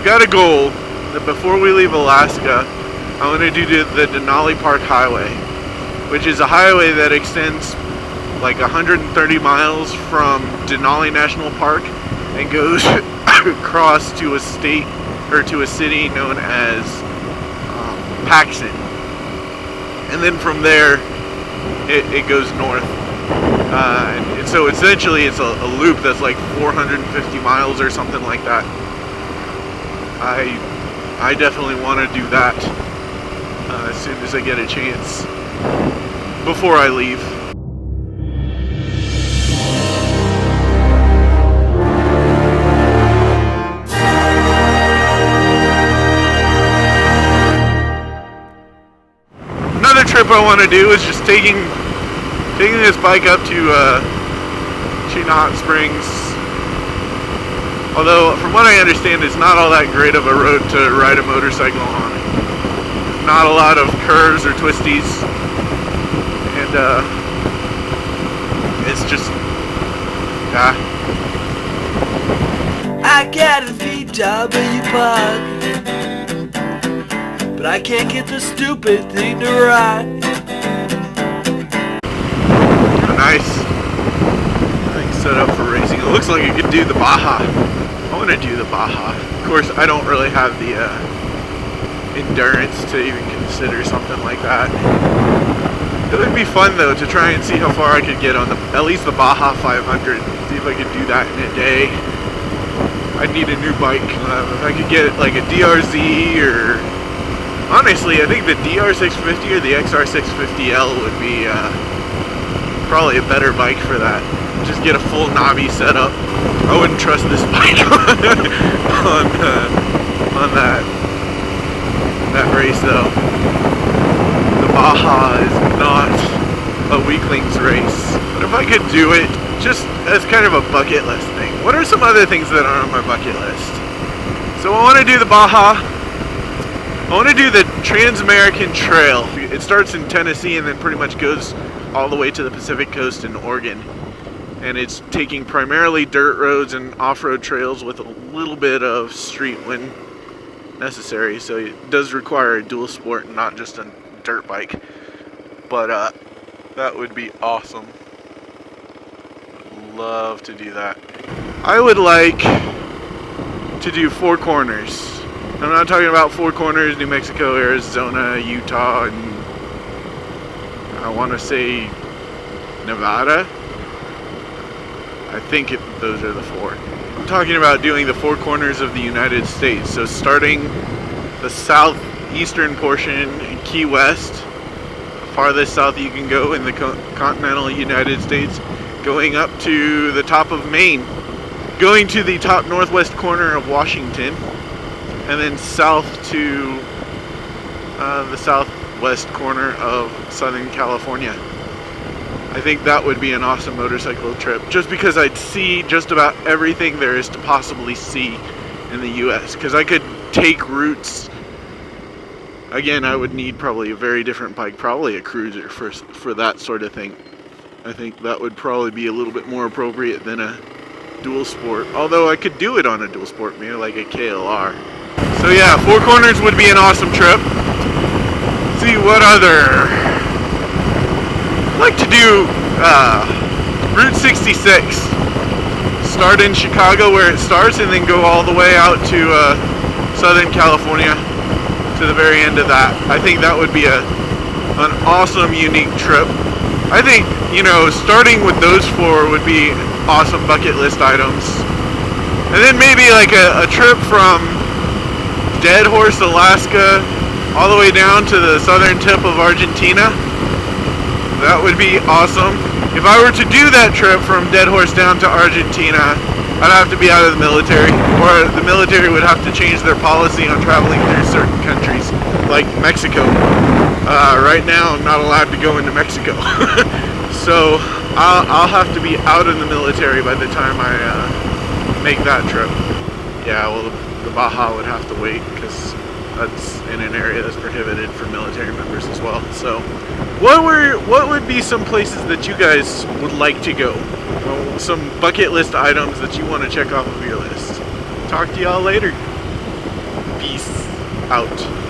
got a goal that before we leave Alaska, I want to do the Denali Highway, which is a highway that extends like 130 miles from Denali National Park and goes across to a state or to a city known as Paxton, and then from there it goes north, and so essentially it's a loop that's like 450 miles or something like that. I definitely want to do that as soon as I get a chance before I leave. Another trip I want to do is just taking this bike up to Chena Hot Springs. Although, from what I understand, it's not all that great of a road to ride a motorcycle on. Not a lot of curves or twisties, and it's just, I got a VW bug, but I can't get the stupid thing to ride. Nice. I think set up for racing. It looks like it could do the Baja. I want to do the Baja. Of course, I don't really have the endurance to even consider something like that. It would be fun though to try and see how far I could get on at least the Baja 500. See if I could do that in a day. I'd need a new bike. If I could get like a DRZ, or honestly, I think the DR650 or the XR650L would be probably a better bike for that. Just get a full knobby setup. I wouldn't trust this bike on that race though. The Baja is not a weaklings race, but if I could do it just as kind of a bucket list thing. What are some other things that are on my bucket list? So I want to do the Baja. I want to do the Trans-American Trail. It starts in Tennessee and then pretty much goes all the way to the Pacific Coast in Oregon. And it's taking primarily dirt roads and off-road trails with a little bit of street when necessary. So it does require a dual sport and not just a dirt bike. But that would be awesome. I'd love to do that. I would like to do Four Corners. I'm not talking about Four Corners, New Mexico, Arizona, Utah, and I want to say Nevada. I think those are the four. I'm talking about doing the Four Corners of the United States. So starting the southeastern portion in Key West, the farthest south you can go in the continental United States, going up to the top of Maine, going to the top northwest corner of Washington, and then south to the southwest corner of Southern California. I think that would be an awesome motorcycle trip, just because I'd see just about everything there is to possibly see in the US, because I could take routes. Again, I would need probably a very different bike, probably a cruiser for that sort of thing. I think that would probably be a little bit more appropriate than a dual sport, although I could do it on a dual sport, maybe like a KLR. So yeah, Four Corners would be an awesome trip. Let's see what other. I'd like to do Route 66. Start in Chicago where it starts and then go all the way out to Southern California to the very end of that. I think that would be an awesome, unique trip. I think, starting with those four would be awesome bucket list items. And then maybe like a trip from Dead Horse, Alaska, all the way down to the southern tip of Argentina. That would be awesome. If I were to do that trip from Dead Horse down to Argentina, I'd have to be out of the military, or the military would have to change their policy on traveling through certain countries, like Mexico. Right now, I'm not allowed to go into Mexico. So I'll have to be out of the military by the time I make that trip. Yeah, well, the Baja would have to wait, because that's in an area that's prohibited for military members as well. So what would be some places that you guys would like to go? Well, some bucket list items that you want to check off of your list. Talk to y'all later. Peace out.